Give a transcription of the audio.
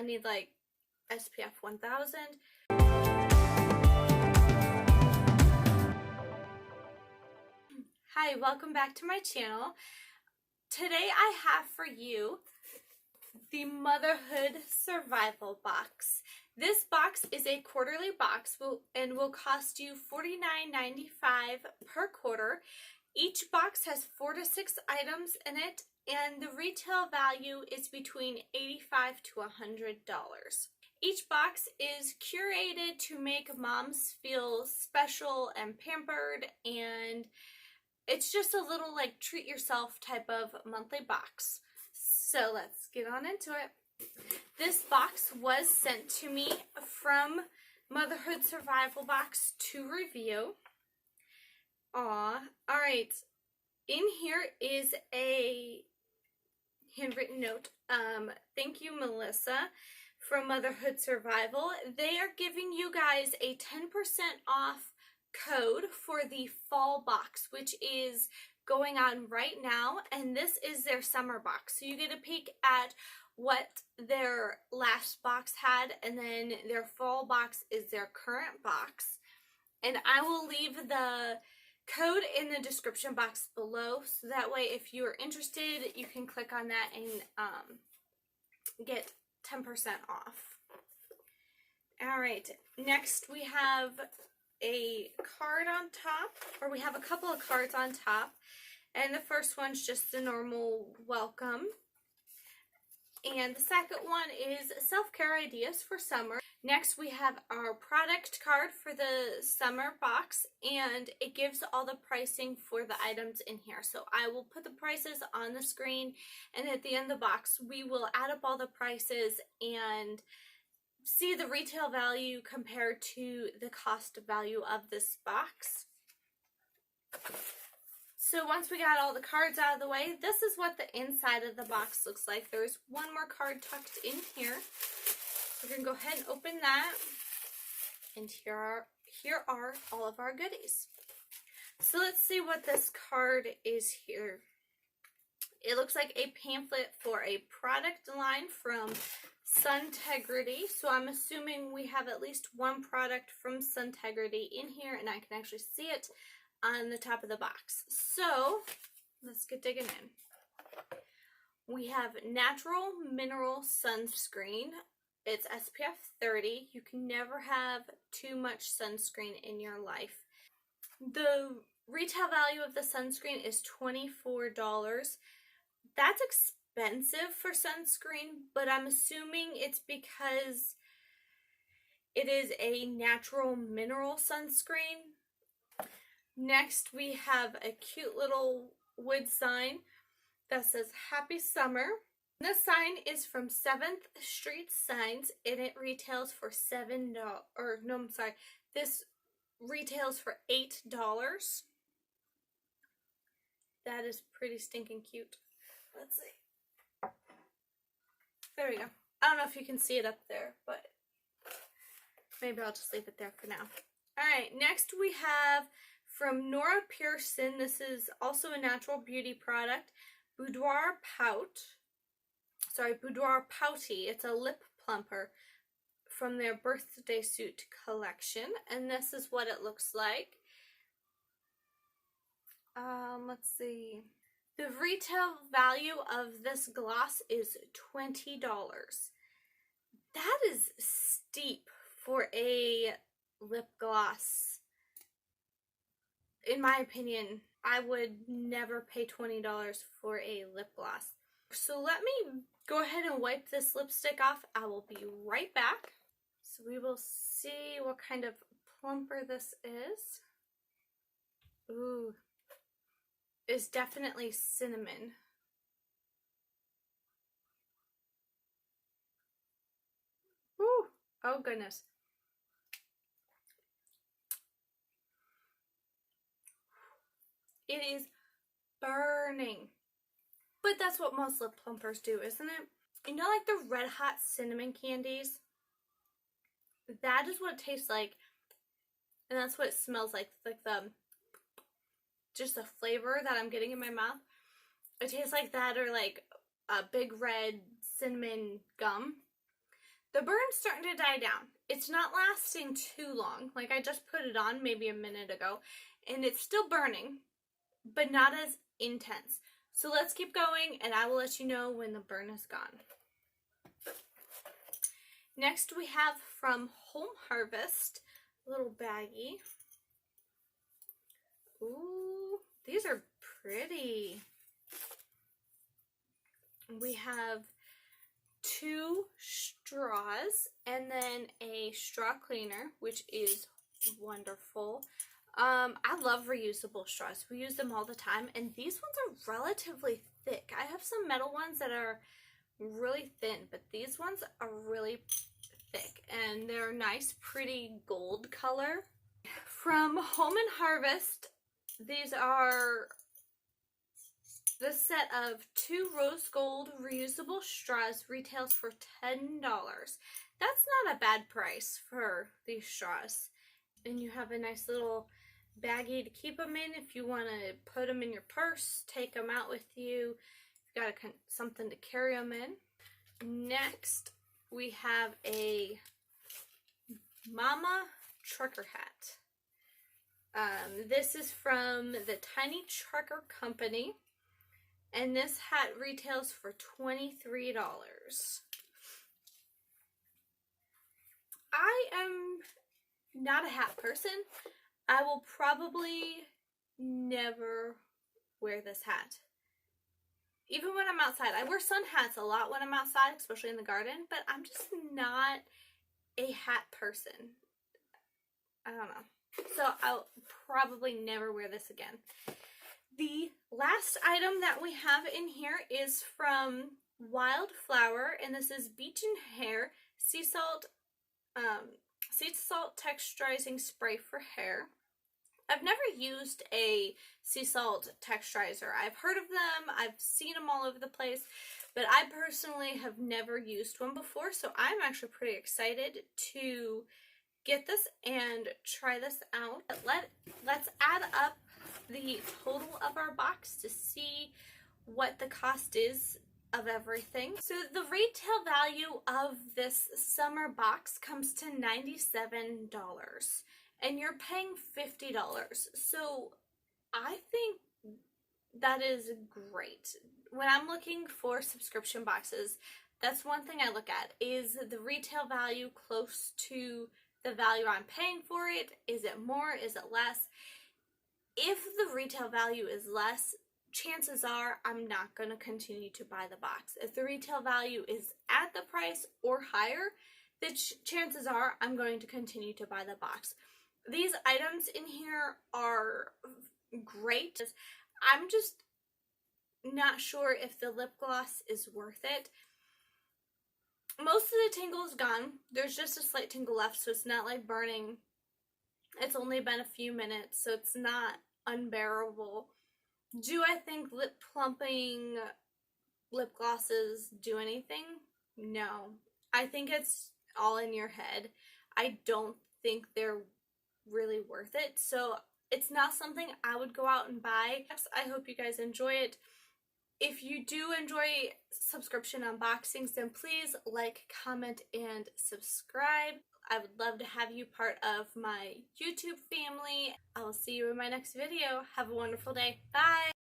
I need like SPF 1000. Hi, welcome back to my channel. Today I have for you the Motherhood Survival Box. This box is a quarterly box and will cost you $49.95 per quarter. Each box has 4 to 6 items in it, and the retail value is between $85 to $100. Each box is curated to make moms feel special and pampered, and it's just a little like treat yourself type of monthly box. So let's get on into it. This box was sent to me from Motherhood Survival Box to review. Alright. In here is a handwritten note. Thank you, Melissa, from Motherhood Survival. They are giving you guys a 10% off code for the fall box, which is going on right now, and this is their summer box. So you get a peek at what their last box had, and then their fall box is their current box. And I will leave the code in the description box below, so that way if you're interested you can click on that and get 10% off. Alright, next we have a card on top, or we have a couple of cards on top, and the first one's just the normal welcome, and the second one is self-care ideas for summer. Next we have our product card for the summer box, and it gives all the pricing for the items in here. So I will put the prices on the screen, and at the end of the box we will add up all the prices and see the retail value compared to the cost value of this box. So once we got all the cards out of the way, this is what the inside of the box looks like. There's one more card tucked in here. We're going to go ahead and open that, and here are all of our goodies. So let's see what this card is here. It looks like a pamphlet for a product line from Suntegrity. So I'm assuming we have at least one product from Suntegrity in here, and I can actually see it on the top of the box. So let's get digging in. We have Natural Mineral Sunscreen. It's SPF 30. You can never have too much sunscreen in your life. The retail value of the sunscreen is $24. That's expensive for sunscreen, but I'm assuming it's because it is a natural mineral sunscreen. Next, we have a cute little wood sign that says Happy Summer. This sign is from 7th Street Signs, and it retails for this retails for $8. That is pretty stinking cute. Let's see. There we go. I don't know if you can see it up there, but maybe I'll just leave it there for now. Alright, next we have from Nora Pearson. This is also a natural beauty product. Boudoir Pouty. It's a lip plumper from their birthday suit collection, and this is what it looks like. Let's see. The retail value of this gloss is $20. That is steep for a lip gloss. In my opinion, I would never pay $20 for a lip gloss. So let me go ahead and wipe this lipstick off. I will be right back. So we will see what kind of plumper this is. Ooh. It's definitely cinnamon. Ooh. Oh goodness. It is burning. But that's what most lip plumpers do, isn't it? You know, like the Red Hot cinnamon candies? That is what it tastes like. And that's what it smells like. Like just the flavor that I'm getting in my mouth. It tastes like that, or like a big red cinnamon gum. The burn's starting to die down. It's not lasting too long. Like, I just put it on maybe a minute ago, and it's still burning, but not as intense. So let's keep going, and I will let you know when the burn is gone. Next, we have from Home Harvest, a little baggie. Ooh, these are pretty. We have 2 straws and then a straw cleaner, which is wonderful. I love reusable straws. We use them all the time, and these ones are relatively thick. I have some metal ones that are really thin, but these ones are really thick, and they're nice, pretty gold color. From Home and Harvest, these are the set of 2 rose gold reusable straws, retails for $10. That's not a bad price for these straws. And you have a nice little baggie to keep them in if you want to put them in your purse, take them out with you. You've got something to carry them in. Next, we have a Mama trucker hat. This is from the Tiny Trucker Company, and this hat retails for $23. I am not a hat person. I will probably never wear this hat. Even when I'm outside. I wear sun hats a lot when I'm outside, especially in the garden, but I'm just not a hat person. I don't know. So I'll probably never wear this again. The last item that we have in here is from Wildflower, and this is Beach and Hair Sea Salt Texturizing Spray for Hair. I've never used a sea salt texturizer. I've heard of them, I've seen them all over the place, but I personally have never used one before, so I'm actually pretty excited to get this and try this out. Let's add up the total of our box to see what the cost is of everything. So the retail value of this summer box comes to $97, and you're paying $50. So I think that is great. When I'm looking for subscription boxes, that's one thing I look at. Is the retail value close to the value I'm paying for it? Is it more? Is it less? If the retail value is less, chances are I'm not going to continue to buy the box. If the retail value is at the price or higher, the chances are I'm going to continue to buy the box. These items in here are great. I'm just not sure if the lip gloss is worth it. Most of the tingle is gone. There's just a slight tingle left, so it's not like burning. It's only been a few minutes, so it's not unbearable. Do I think lip plumping lip glosses do anything? No. I think it's all in your head. I don't think they're really worth it, so it's not something I would go out and buy. I hope you guys enjoy it. If you do enjoy subscription unboxings, then please like, comment, and subscribe. I would love to have you part of my YouTube family. I will see you in my next video. Have a wonderful day. Bye!